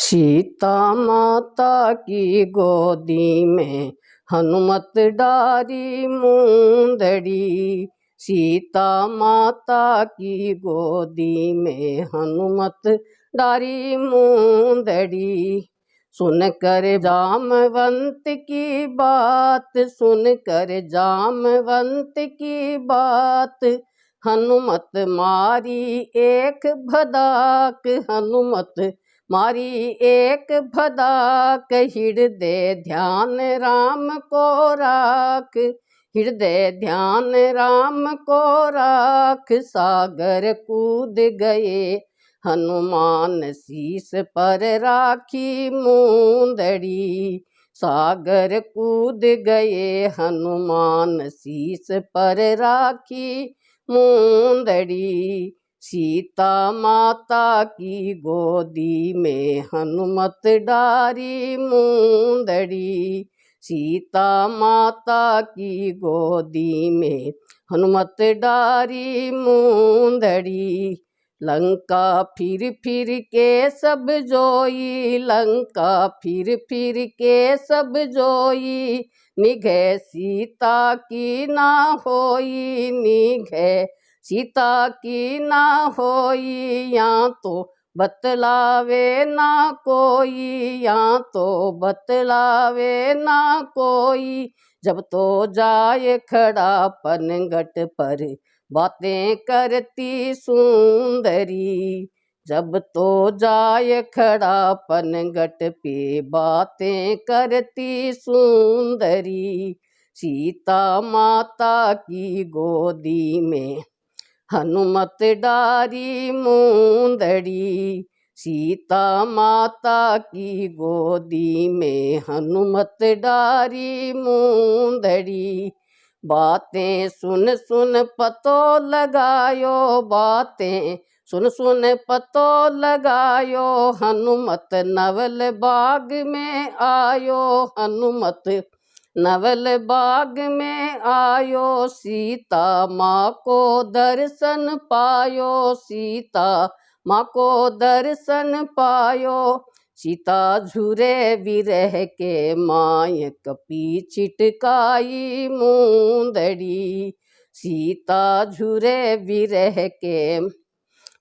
सीता माता की गोदी में हनुमत डारी मूंदड़ी। सीता माता की गोदी में हनुमत डारी मूंदड़ी। सुनकर जामवंत की बात, सुनकर जामवंत की बात, हनुमत मारी एक भदाक, हनुमत मारी एक भदाक। हृदय ध्यान राम को राख, हृदय ध्यान राम को राख। सागर कूद गए हनुमान शीस पर राखी मूंदड़ी। सागर कूद गए हनुमान शीस पर राखी मूंदड़ी। सीता माता की गोदी में हनुमत डारी मूंदड़ी। सीता माता की गोदी में हनुमत डारी मूंदड़ी। लंका फिर फिर के सब जोई, लंका फिर फिर के सब जोई। निगह सीता की ना होई, निगह सीता की ना होई। यहाँ तो बतलावे ना कोई, यहाँ तो बतलावे ना कोई। जब तो जाए खड़ा पनघट पर बातें करती सुंदरी। जब तो जाए खड़ा पनघट पे बातें करती सुंदरी। सीता माता की गोदी में हनुमत डारी मूंदड़ी। सीता माता की गोदी में हनुमत डारी मूंदड़ी। बातें सुन सुन पतो लगायो, बातें सुन सुन पतो लगायो। हनुमत नवल बाग में आयो, हनुमत नवल बाग में आयो। सीता माँ को दर्शन पायो, सीता माँ को दर्शन पायो। सीता झुरे विरह के माय कपी छिटकाई मूंदड़ी। सीता झुरे विरह के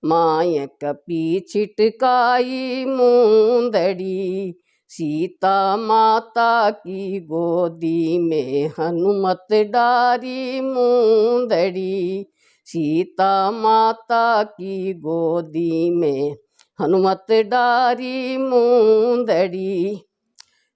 माय कपी छिटकाई मूंदड़ी। सीता माता की गोदी में हनुमत डारी मूंदड़ी। सीता माता की गोदी में हनुमत डारी मूंदड़ी।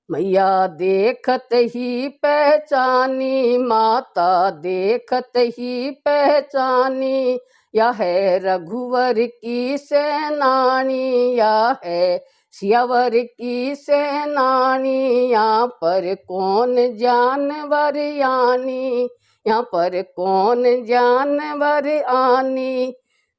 मैया देखत ही पहचानी, माता देखत ही पहचानी। या है रघुवर की सेनानी, या है सियावर की सेनानी। यहाँ पर कौन जानवर आनी, यहाँ पर कौन जानवर आनी।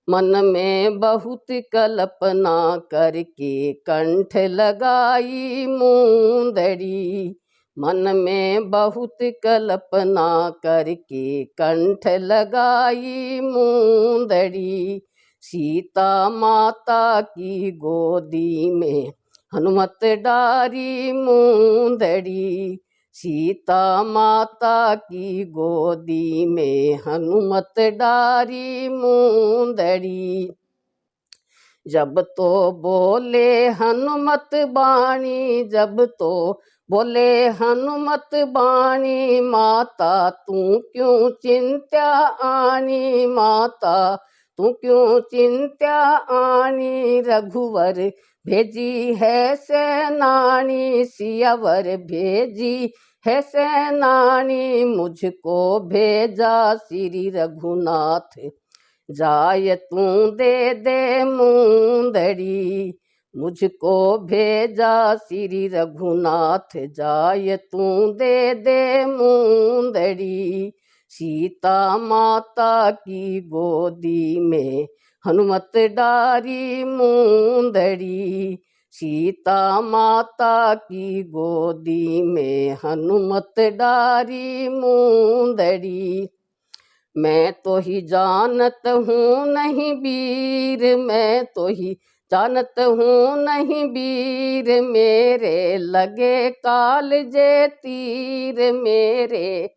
मन में बहुत कल्पना करके कंठ लगाई मूंदड़ी। मन में बहुत कल्पना करके कंठ लगाई मूंदड़ी। सीता माता की गोदी में हनुमत डारी मूंदड़ी। सीता माता की गोदी में हनुमत डारी मूंदड़ी। जब तो बोले हनुमत बाणी, जब तो बोले हनुमत बाणी। माता तू क्यों चिंत्या आनी, माता तू क्यों चिंत्या आनी। रघुवर भेजी है सेनानी, सियावर भेजी है सेनानी। मुझको भेजा श्री रघुनाथ, जाय तू दे दे मूंदड़ी। मुझको भेजा श्री रघुनाथ, जाय तू दे दे मूंदड़ी। सीता माता की गोदी में हनुमत डारी मूंदड़ी। सीता माता की गोदी में हनुमत डारी मूंदड़ी। मैं तो ही जानत हूँ नहीं वीर, मैं तो ही जानत हूँ नहीं वीर मेरे, लगे काल जे तीर मेरे,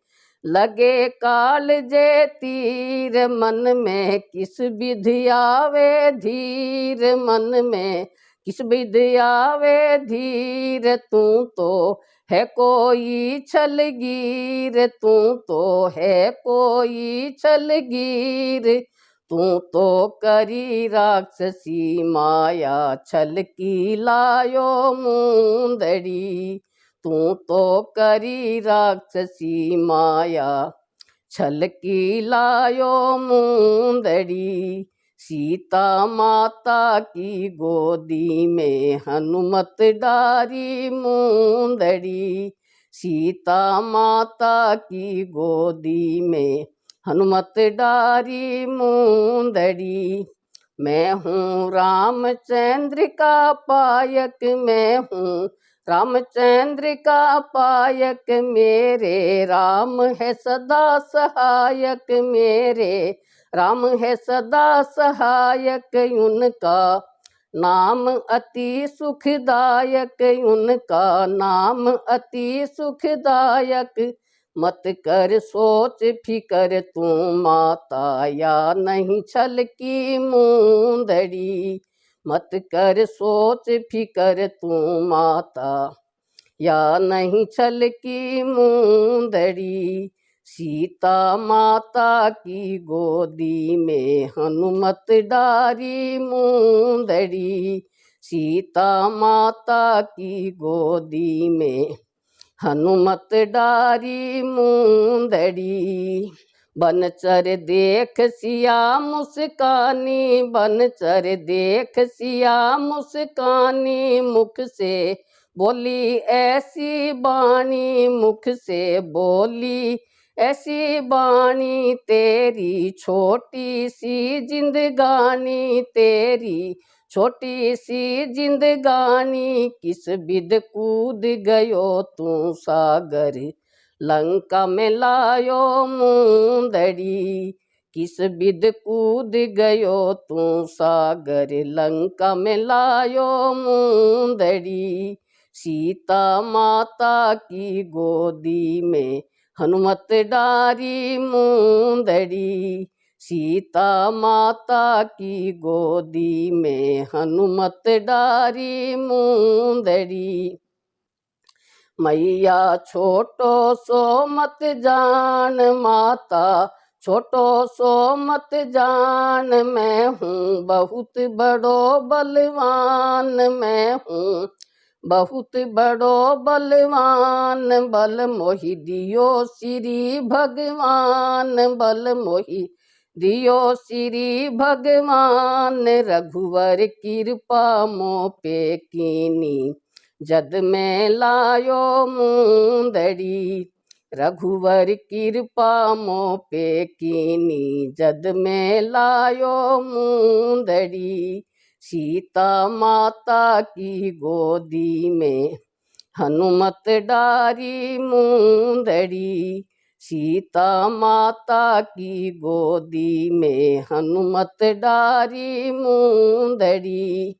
लगे काल जे तीर। मन में किस विधि आवे धीर, मन में किस विधि आवे धीर। तू तो है कोई छलगीर, तू तो है कोई छलगीर। तू तो करी राक्षसी माया, छल की लायो मुंदड़ी। तू तो करी राक्षसी माया, छल की लायो मुंदड़ी। सीता माता की गोदी में हनुमत डारी मुंदड़ी, सीता माता की गोदी में हनुमत डारी मुंदड़ी। मैं हूँ रामचंद्र का पायक, मैं हूँ रामचंद्र का पायक। मेरे राम है सदा सहायक, मेरे राम है सदा सहायक। उनका नाम अति सुखदायक, उनका नाम अति सुखदायक। मत कर सोच फिकर तू माता, या नहीं छल की मुंदड़ी। मत कर सोच फिकर तू माता, या नहीं छल की मुंदड़ी। सीता माता की गोदी में हनुमत डारी मुंदड़ी, सीता माता की गोदी में हनुमत डारी मुंदड़ी। बनचर देख सिया मुस्कानी, बनचर देख सिया मुस्कानी। मुख से बोली ऐसी बाणी, मुख से बोली ऐसी बाणी। तेरी छोटी सी जिंदगानी, तेरी छोटी सी जिंदगानी। किस बिद कूद गयो तू सागर, लंका में लायो मुंदड़ी। किस बिद कूद गयो तू सागर, लंका में लायो मुंदड़ी। सीता माता की गोदी में हनुमत डारी मुंदड़ी, सीता माता की गोदी में हनुमत डारी मुंदड़ी। मैया छोटो सो मत जान माता, छोटो सो मत जान। मैं हूँ बहुत बड़ो बलवान, मैं हूँ बहुत बड़ो बलवान। बल मोहि दियो श्री भगवान, बल मोहि दियो श्री भगवान। रघुवर कृपा मो पे कीनी, जद में लायो मुंदड़ी। रघुवर कृपा मो पे कीनी, जद में लायो मुंदड़ी। सीता माता की गोदी में हनुमत डारी मुंदड़ी, सीता माता की गोदी में हनुमत डारी मुंदड़ी।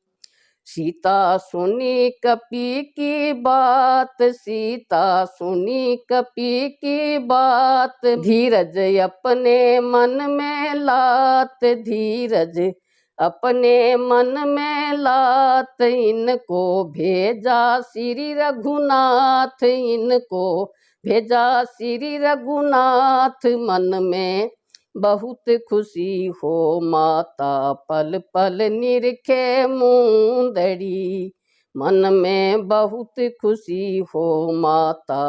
सीता सुनी कपि की बात, सीता सुनी कपि की बात। धीरज अपने मन में लात, धीरज अपने मन में लात। इनको भेजा श्री रघुनाथ, इनको भेजा श्री रघुनाथ। मन में बहुत खुशी हो माता, पल पल निरखे मुंदड़ी। मन में बहुत खुशी हो माता,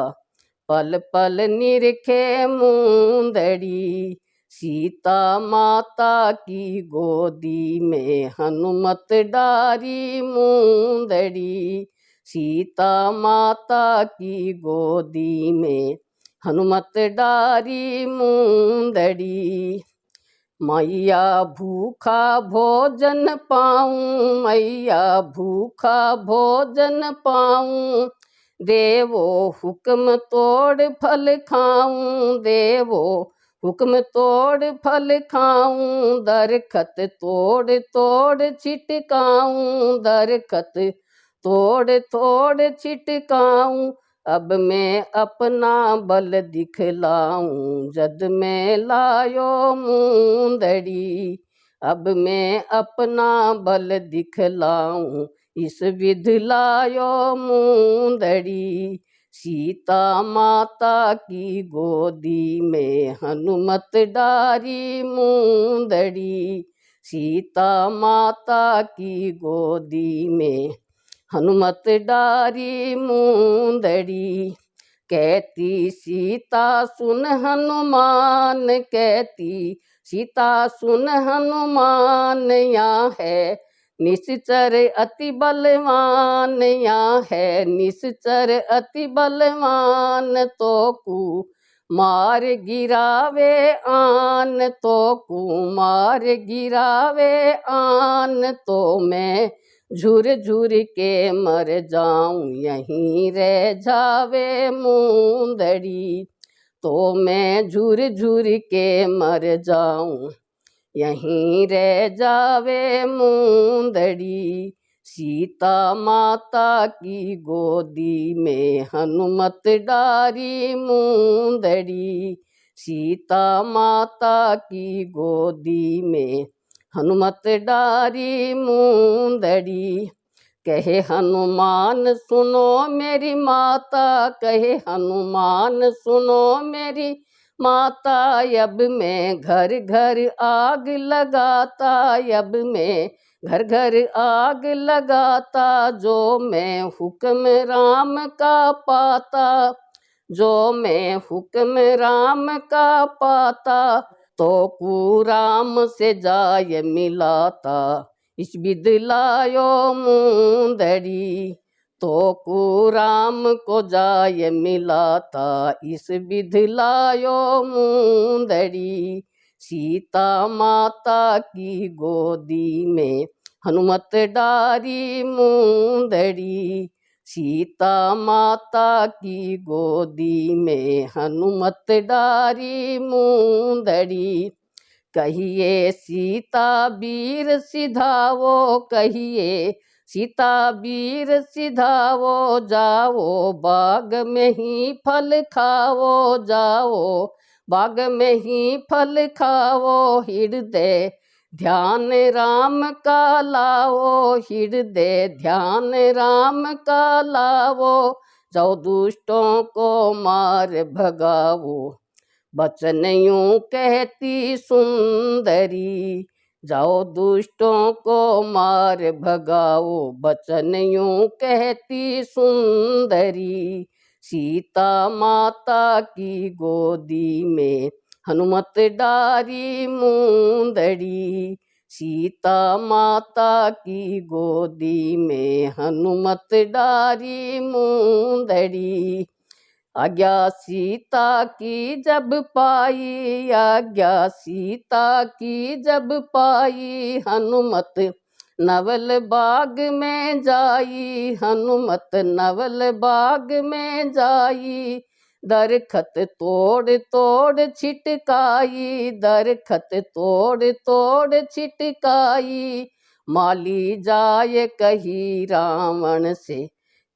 पल पल निरखे मुंदड़ी। सीता माता की गोदी में हनुमत डारी मुंदड़ी, सीता माता की गोदी में हनुमत डारी मुंदड़ी। मैया भूखा भोजन पाऊं, मैया भूखा भोजन पाऊं। देवो हुक्म तोड़ फल खाऊं, देवो हुक्म तोड़ फल खाऊं, दरखत तोड़ तोड़ छिटकाऊं, दरखत तोड़ तोड़ छिटकाऊं। अब मैं अपना बल दिखलाऊं, जद मैं लायो मूंदड़ी। अब मैं अपना बल दिखलाऊं, इस विध लायो मूंदड़ी। सीता माता की गोदी में हनुमत डारी मूंदड़ी। सीता माता की गोदी में हनुमत डारी मूंदड़ी। कहती सीता सुन हनुमान, कहती सीता सुन हनुमान, यहाँ है निश्चर अति बलवान, यहाँ है निश्चर अति बलवान। तो कुमार गिरावे आन, तो कुमार गिरावे आन। तो मैं झुर झुर के मर जाऊं, यहीं रह जावे मूंदड़ी। तो मैं झुर झुर के मर जाऊं, यहीं रह जावे मूंदड़ी। सीता माता की गोदी में हनुमत डारी मूंदड़ी। सीता माता की गोदी में हनुमत डारी मूंदड़ी। कहे हनुमान सुनो मेरी माता, कहे हनुमान सुनो मेरी माता। अब मैं घर घर आग लगाता, अब मैं घर घर आग लगाता। जो मैं हुक्म राम का पाता, जो मैं हुक्म राम का पाता। तो राम से जाय मिलाता, इस विध लायो मूंदड़ी। तो राम को जाय मिलाता, इस विध लायो मूंदड़ी। सीता माता की गोदी में हनुमत डारी मूंदड़ी। सीता माता की गोदी में हनुमत डारी मूंदड़ी। कहिए सीता वीर सिधावो, कहिए सीता वीर सिधावो। जाओ बाग में ही फल खाओ, जाओ बाग में ही फल खाओ। हृदय ध्यान राम का लाओ, हृदय ध्यान राम का लाओ। जाओ दुष्टों को मार भगाओ, बचन यूं कहती सुंदरी। जाओ दुष्टों को मार भगाओ, बचन यूं कहती सुंदरी। सीता माता की गोदी में हनुमत डारी मूंदड़ी। सीता माता की गोदी में हनुमत डारी मूंदड़ी। आज्ञा सीता की जब पाई, आज्ञा सीता की जब पाई। हनुमत नवल बाग में जाई, हनुमत नवल बाग में जाई। दरखत तोड़ तोड़ छिटकाई, दरखत तोड़ तोड़ छिटकाई। माली जाय कही रावण से,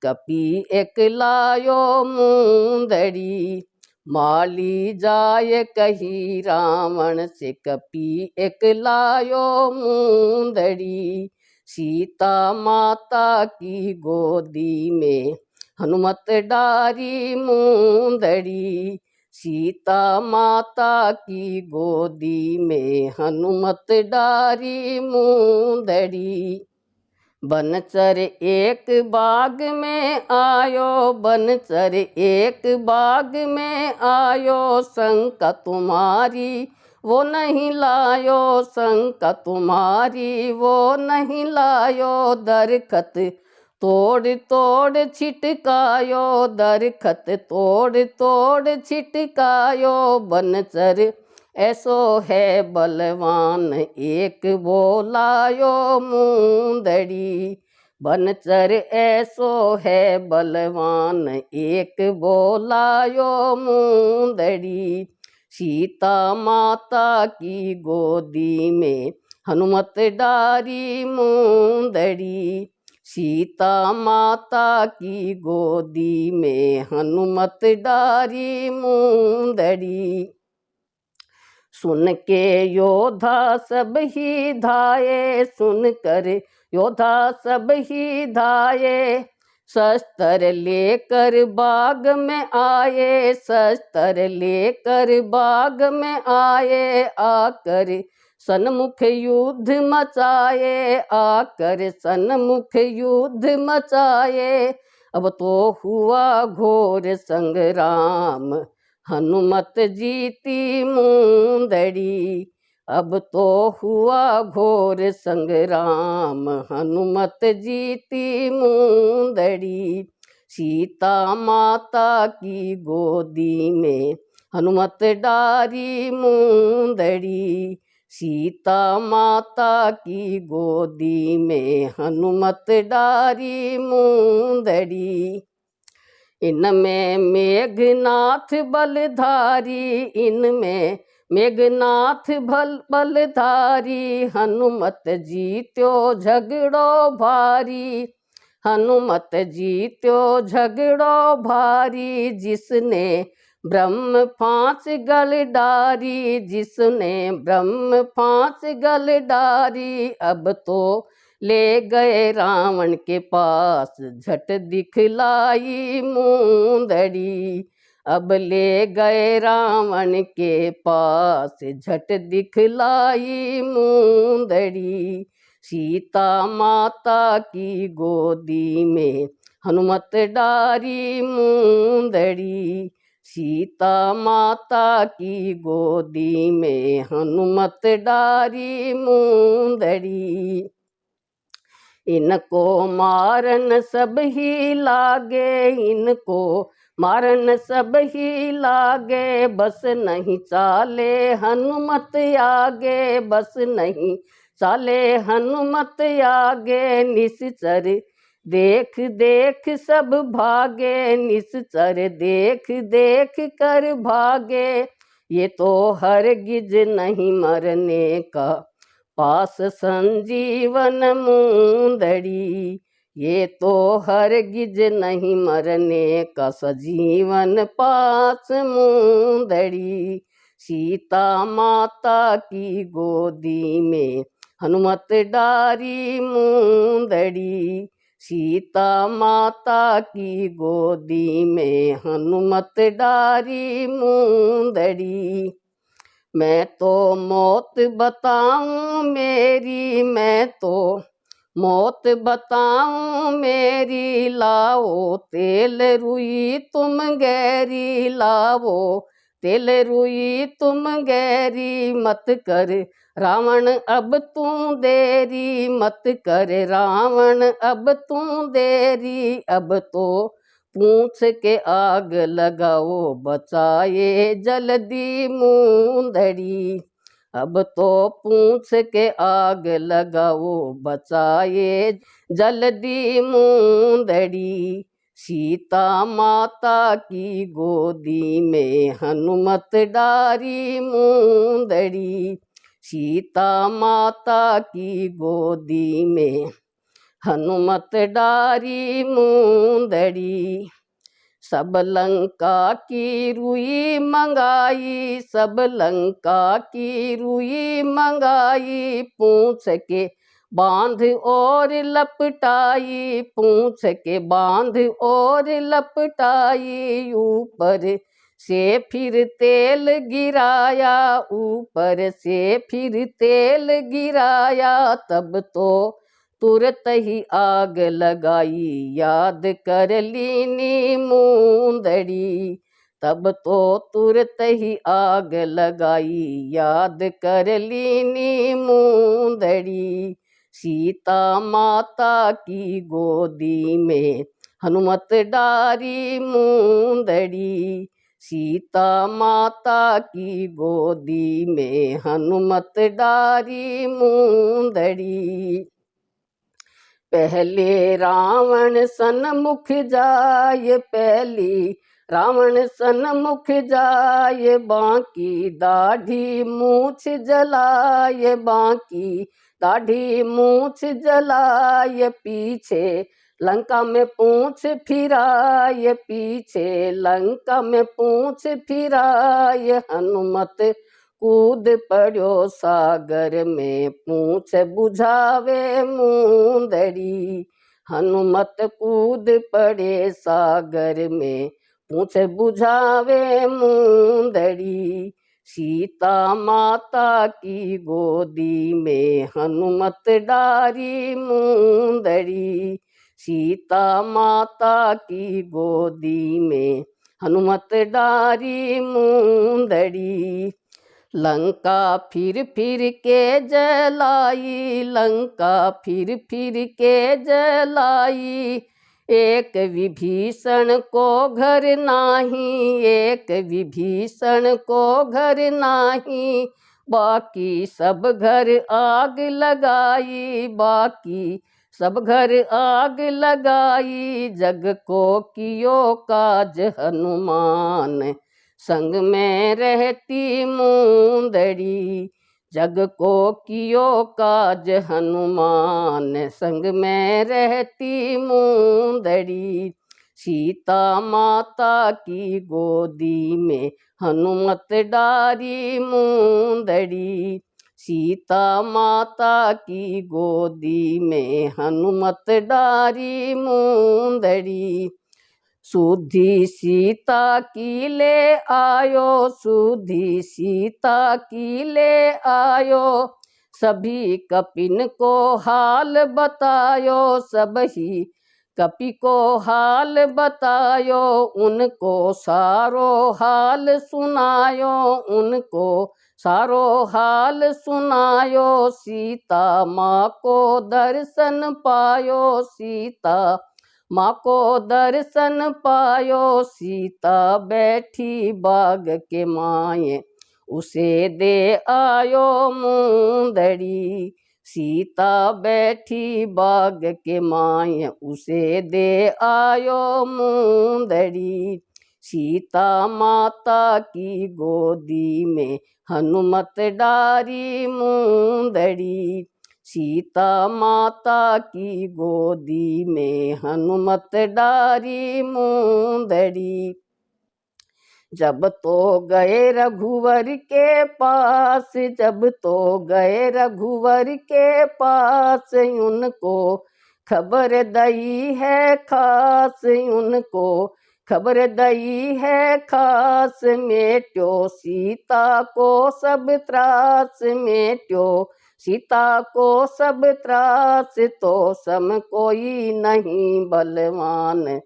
कपी एक लायो मूंदड़ी। माली जाय कही रावण से, कपी एक लायो मूंदड़ी। सीता माता की गोदी में हनुमत डारी मूंदड़ी। सीता माता की गोदी में हनुमत डारी मूंदड़ी। बनचर एक बाग में आयो, बनचर एक बाग में आयो। शंका तुम्हारी वो नहीं लायो, शंका तुम्हारी वो नहीं लायो। दरखत तोड़ तोड़ छिटकायो, दरखत तोड़ तोड़ छिटकायो। बनचर ऐसो है बलवान, एक बोलायो मूंदड़ी। बनचर ऐसो है बलवान, एक बोलायो मूंदड़ी। सीता माता की गोदी में हनुमत डारी मुंदड़ी। सीता माता की गोदी में हनुमत डारी मुंदड़ी। सुन के योद्धा सब ही धाये, सुन कर योद्धा सब ही धाये। शस्त्र लेकर बाग में आए, शस्त्र लेकर बाग में आए। आकर सन्मुख युद्ध मचाए, आकर सन्मुख युद्ध मचाए। अब तो हुआ घोर संग्राम, हनुमत जीती मुंदड़ी। अब तो हुआ घोर संग्राम, हनुमत जीती मुंदड़ी। सीता माता की गोदी में हनुमत डारी मुंदड़ी। सीता माता की गोदी में हनुमत डारी मुंदड़ी। इनमें मेघनाथ बलधारी, इनमें मेघनाथ बलधारी। हनुमत जीत्यो झगड़ो भारी, हनुमत जीत्यो झगड़ो भारी। जिसने ब्रह्म फांस गल डारी, जिसने ब्रह्म फांस गल डारी। अब तो ले गए रावण के पास, झट दिखलाई मुंदड़ी। अब ले गए रावण के पास, झट दिखलाई मुंदड़ी। सीता माता की गोदी में हनुमत डारी मुंदड़ी। सीता माता की गोदी में हनुमत डारी मुंदड़ी। इनको मारन सब ही लागे, इनको मारन सब ही लागे। बस नहीं चाले हनुमत आगे, बस नहीं चाले हनुमत आगे। निश्चर देख देख सब भागे, निश्चर देख देख कर भागे। ये तो हरगिज नहीं मरने का पास संजीवन मुंदड़ी। ये तो हरगिज नहीं मरने का सजीवन पास मुंदड़ी। सीता माता की गोदी में हनुमत डारी मुंदड़ी। सीता माता की गोदी में हनुमत डारी मुंदड़ी। मैं तो मौत बताऊं मेरी, मैं तो मौत बताऊं मेरी। लाओ तेल रुई तुम गैरी, लाओ तेल रुई तुम गैरी। मत कर रावण अब तू देरी, मत कर रावण अब तू देरी। अब तो पूछ के आग लगाओ, बचाए जल्दी मुंदड़ी। अब तो पूछ के आग लगाओ, बचाए जल्दी मुंदड़ी। सीता माता की गोदी में हनुमत डारी मुंदड़ी। सीता माता की गोदी में हनुमत डारी मुंदड़ी। सब लंका की रुई मंगाई, सब लंका की रुई मंगाई। पूछ के बांध और लपटाई, पूछ के बांध और लपटाई। ऊपर से फिर तेल गिराया, ऊपर से फिर तेल गिराया। तब तो तुरत ही आग लगाई, याद कर लीनी मुंदड़ी। तब तो तुरत ही आग लगाई, याद कर लीनी मुंदड़ी। सीता माता की गोदी में हनुमत डारी मुंदड़ी। सीता माता की गोदी में हनुमत डारी मुंदड़ी। पहले रावण सन्मुख जाय, पहली रावण सन्मुख जाए, बांकी दाढ़ी मूछ जलाए, बांकी दाढ़ी मूछ जलाए, पीछे लंका में पूंछ फिराए, पीछे लंका में पूंछ फिराए, हनुमत कूद पड़ो सागर में, पूंछ बुझावे मुंदड़ी, हनुमत कूद पड़े सागर में, पूंछ बुझावे मुंदड़ी, सीता माता की गोदी में हनुमत डारी मुंदड़ी, सीता माता की गोदी में हनुमत डारी मुंदड़ी, लंका फिर फिर के जलाई, लंका फिर फिर के जलाई, एक विभीषण को घर नाही, एक विभीषण को घर नाही, बाकी सब घर आग लगाई, बाकी सब घर आग लगाई, जग को कियो काज हनुमान, संग में रहती मुंदड़ी, जग को कियो काज हनुमान, संग में रहती मुंदड़ी, सीता माता की गोदी में हनुमत डारी मुंदड़ी, सीता माता की गोदी में हनुमत डारी मुंदड़ी, सुधी सीता की ले आयो, सुधी सीता की ले आयो, सभी कपिन को हाल बतायो, सभी कपि को हाल बतायो, उनको सारो हाल सुनायो, उनको सारो हाल सुनायो, सीता माँ को दर्शन पायो, सीता माँ को दर्शन पायो, सीता बैठी बाग के माए, उसे दे आयो मुंदड़ी, सीता बैठी बाग के माए, उसे दे आयो मुंदड़ी, सीता माता की गोदी में हनुमत डारी मुंदड़ी, सीता माता की गोदी में हनुमत डारी मुंदड़ी, जब तो गए रघुवर के पास, जब तो गए रघुवर के पास, उनको खबर दई है खास, उनको खबर दई है खास, मेट्यो सीता को सब त्रास, मेट्यो सीता को सब त्रास, तो सम कोई नहीं बलवान,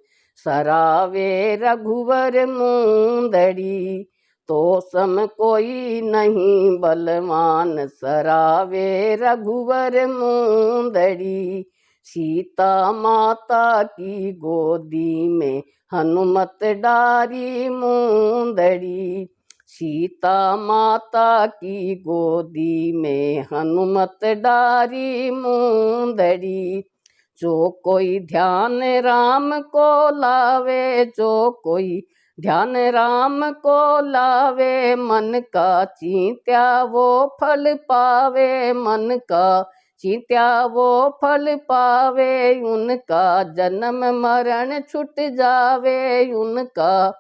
सरावे रघुवर मुंदड़ी, तो सम कोई नहीं बलवान, सरावे रघुवर मुंदड़ी, सीता माता की गोदी में हनुमत डारी मुंदड़ी, सीता माता की गोदी में हनुमत डारी मुंदड़ी, जो कोई ध्यान राम को लावे, जो कोई ध्यान राम को लावे, मन का चिंत्या वो फल पावे, मन का चिंत्या वो फल पावे, उनका जन्म मरण छुट जावे, उनका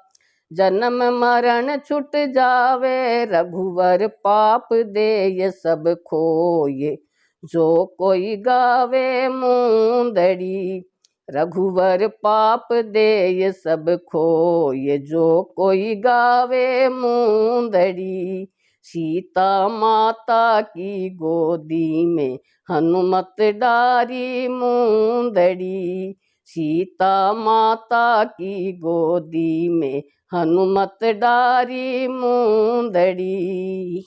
जन्म मरण छुट जावे, रघुवर पाप दे ये सब खोए, जो कोई गावे मुंदड़ी, रघुवर पाप दे ये सब खोए, जो कोई गावे मुंदड़ी, सीता माता की गोदी में हनुमत डारी मुंदड़ी, सीता माता की गोदी में हनुमत डारी मुंदड़ी।